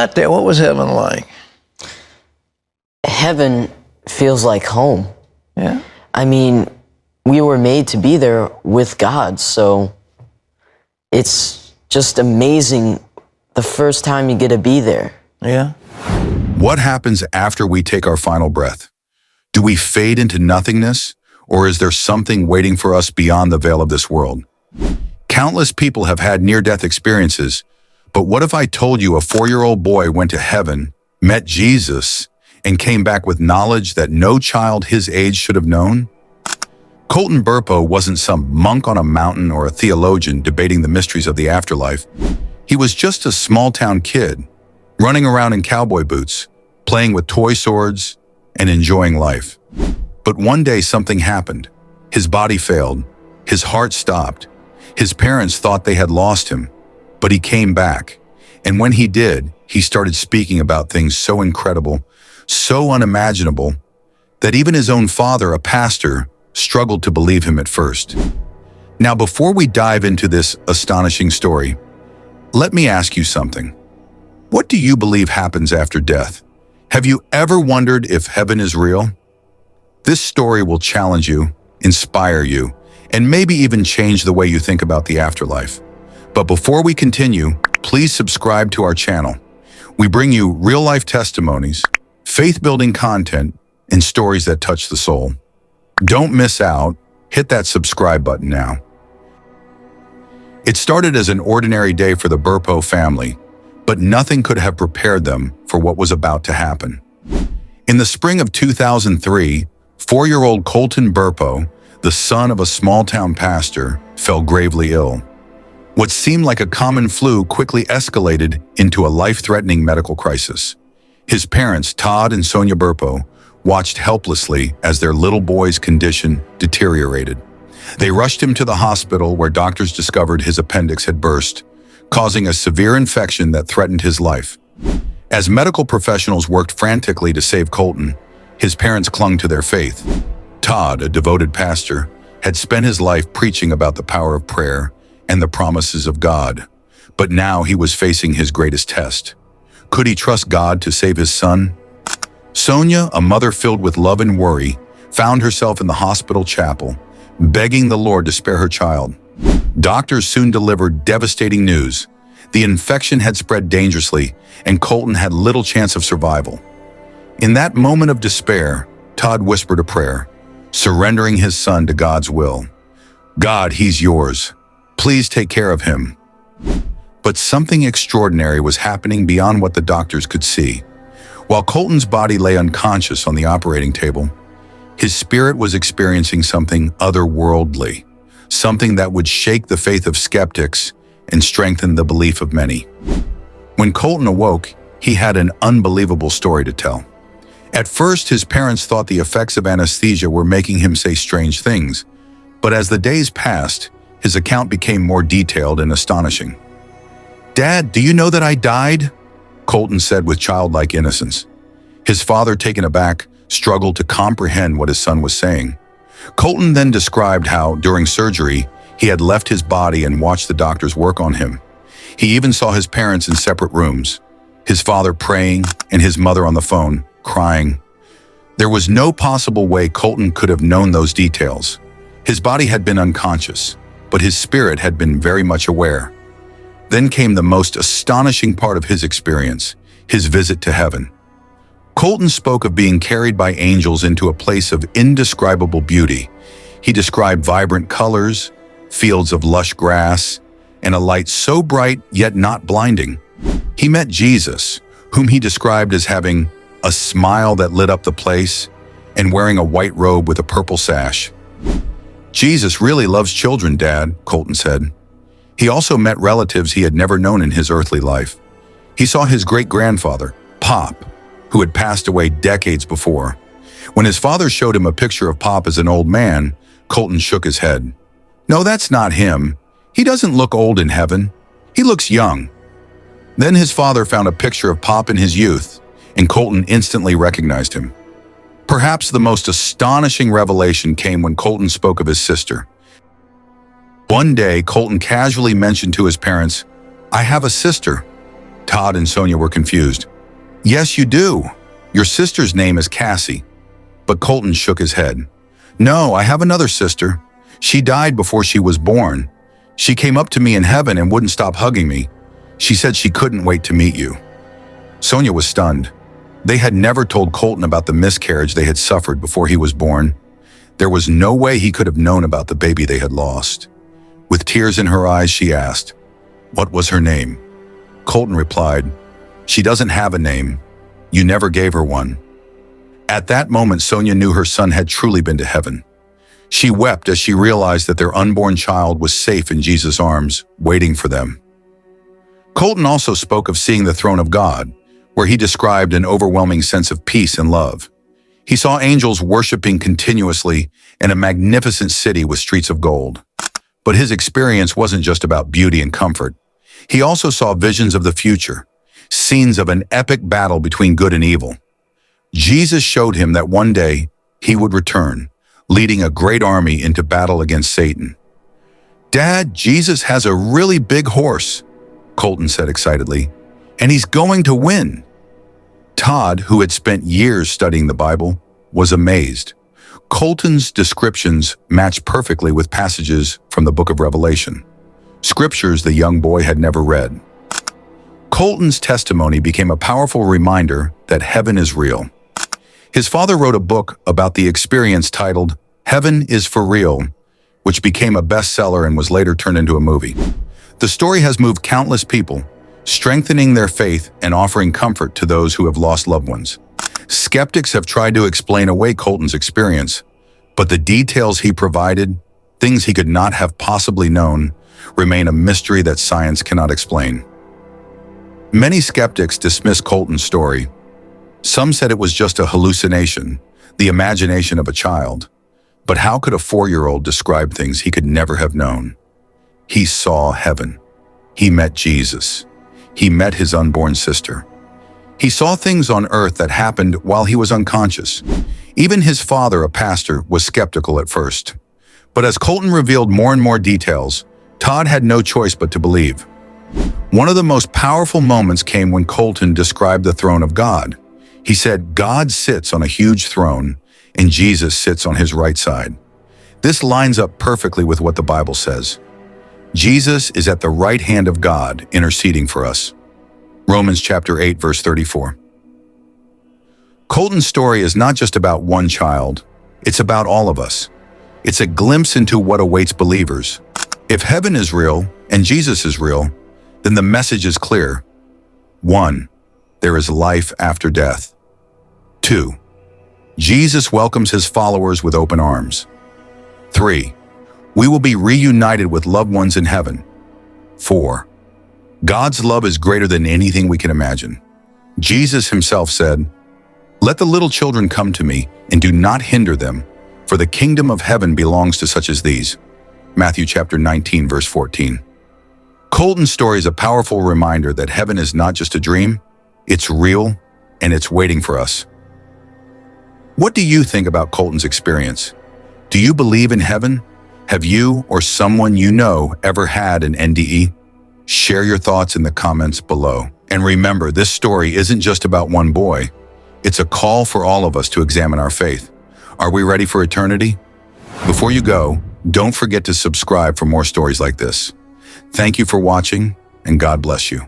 Out there, what was heaven like? Heaven feels like home. Yeah. I mean, we were made to be there with God, so it's just amazing the first time you get to be there. Yeah. What happens after we take our final breath? Do we fade into nothingness, or is there something waiting for us beyond the veil of this world? Countless people have had near-death experiences, but what if I told you a 4-year-old boy went to heaven, met Jesus, and came back with knowledge that no child his age should have known? Colton Burpo wasn't some monk on a mountain or a theologian debating the mysteries of the afterlife. He was just a small-town kid, running around in cowboy boots, playing with toy swords, and enjoying life. But one day something happened. His body failed. His heart stopped. His parents thought they had lost him, but he came back. And when he did, he started speaking about things so incredible, so unimaginable, that even his own father, a pastor, struggled to believe him at first. Now, before we dive into this astonishing story, let me ask you something. What do you believe happens after death? Have you ever wondered if heaven is real? This story will challenge you, inspire you, and maybe even change the way you think about the afterlife. But before we continue, please subscribe to our channel. We bring you real-life testimonies, faith-building content, and stories that touch the soul. Don't miss out. Hit that subscribe button now. It started as an ordinary day for the Burpo family, but nothing could have prepared them for what was about to happen. In the spring of 2003, 4-year-old Colton Burpo, the son of a small-town pastor, fell gravely ill. What seemed like a common flu quickly escalated into a life-threatening medical crisis. His parents, Todd and Sonia Burpo, watched helplessly as their little boy's condition deteriorated. They rushed him to the hospital where doctors discovered his appendix had burst, causing a severe infection that threatened his life. As medical professionals worked frantically to save Colton, his parents clung to their faith. Todd, a devoted pastor, had spent his life preaching about the power of prayer and the promises of God. But now he was facing his greatest test. Could he trust God to save his son? Sonia, a mother filled with love and worry, found herself in the hospital chapel, begging the Lord to spare her child. Doctors soon delivered devastating news. The infection had spread dangerously, and Colton had little chance of survival. In that moment of despair, Todd whispered a prayer, surrendering his son to God's will. God, he's yours. Please take care of him. But something extraordinary was happening beyond what the doctors could see. While Colton's body lay unconscious on the operating table, his spirit was experiencing something otherworldly, something that would shake the faith of skeptics and strengthen the belief of many. When Colton awoke, he had an unbelievable story to tell. At first, his parents thought the effects of anesthesia were making him say strange things, but as the days passed, his account became more detailed and astonishing. "Dad, do you know that I died?" Colton said with childlike innocence. His father, taken aback, struggled to comprehend what his son was saying. Colton then described how, during surgery, he had left his body and watched the doctors work on him. He even saw his parents in separate rooms, his father praying and his mother on the phone, crying. There was no possible way Colton could have known those details. His body had been unconscious, but his spirit had been very much aware. Then came the most astonishing part of his experience, his visit to heaven. Colton spoke of being carried by angels into a place of indescribable beauty. He described vibrant colors, fields of lush grass, and a light so bright yet not blinding. He met Jesus, whom he described as having a smile that lit up the place and wearing a white robe with a purple sash. "Jesus really loves children, Dad," Colton said. He also met relatives he had never known in his earthly life. He saw his great-grandfather, Pop, who had passed away decades before. When his father showed him a picture of Pop as an old man, Colton shook his head. "No, that's not him. He doesn't look old in heaven. He looks young." Then his father found a picture of Pop in his youth, and Colton instantly recognized him. Perhaps the most astonishing revelation came when Colton spoke of his sister. One day, Colton casually mentioned to his parents, "I have a sister." Todd and Sonia were confused. Yes, you do. Your sister's name is Cassie. But Colton shook his head. No, I have another sister. She died before she was born. She came up to me in heaven and wouldn't stop hugging me. She said she couldn't wait to meet you. Sonia was stunned. They had never told Colton about the miscarriage they had suffered before he was born. There was no way he could have known about the baby they had lost. With tears in her eyes, she asked, "What was her name?" Colton replied, "She doesn't have a name. You never gave her one." At that moment, Sonia knew her son had truly been to heaven. She wept as she realized that their unborn child was safe in Jesus' arms, waiting for them. Colton also spoke of seeing the throne of God, where he described an overwhelming sense of peace and love. He saw angels worshiping continuously in a magnificent city with streets of gold. But his experience wasn't just about beauty and comfort. He also saw visions of the future, scenes of an epic battle between good and evil. Jesus showed him that one day he would return, leading a great army into battle against Satan. "Dad, Jesus has a really big horse," Colton said excitedly, "and he's going to win." Todd, who had spent years studying the Bible, was amazed. Colton's descriptions matched perfectly with passages from the book of Revelation, scriptures the young boy had never read. Colton's testimony became a powerful reminder that heaven is real. His father wrote a book about the experience titled "Heaven is for Real," which became a bestseller and was later turned into a movie. The story has moved countless people, strengthening their faith and offering comfort to those who have lost loved ones. Skeptics have tried to explain away Colton's experience, but the details he provided, things he could not have possibly known, remain a mystery that science cannot explain. Many skeptics dismiss Colton's story. Some said it was just a hallucination, the imagination of a child. But how could a 4-year-old describe things he could never have known? He saw heaven. He met Jesus. He met his unborn sister. He saw things on earth that happened while he was unconscious. Even his father, a pastor, was skeptical at first. But as Colton revealed more and more details, Todd had no choice but to believe. One of the most powerful moments came when Colton described the throne of God. He said, "God sits on a huge throne, and Jesus sits on his right side." This lines up perfectly with what the Bible says. Jesus is at the right hand of God, interceding for us. Romans chapter 8, verse 34. Colton's story is not just about one child, it's about all of us. It's a glimpse into what awaits believers. If heaven is real and Jesus is real, then the message is clear. 1. There is life after death. 2. Jesus welcomes his followers with open arms. 3. We will be reunited with loved ones in heaven. 4. God's love is greater than anything we can imagine. Jesus himself said, "Let the little children come to me, and do not hinder them, for the kingdom of heaven belongs to such as these." Matthew chapter 19, verse 14. Colton's story is a powerful reminder that heaven is not just a dream, it's real, and it's waiting for us. What do you think about Colton's experience? Do you believe in heaven? Have you or someone you know ever had an NDE? Share your thoughts in the comments below. And remember, this story isn't just about one boy. It's a call for all of us to examine our faith. Are we ready for eternity? Before you go, don't forget to subscribe for more stories like this. Thank you for watching, and God bless you.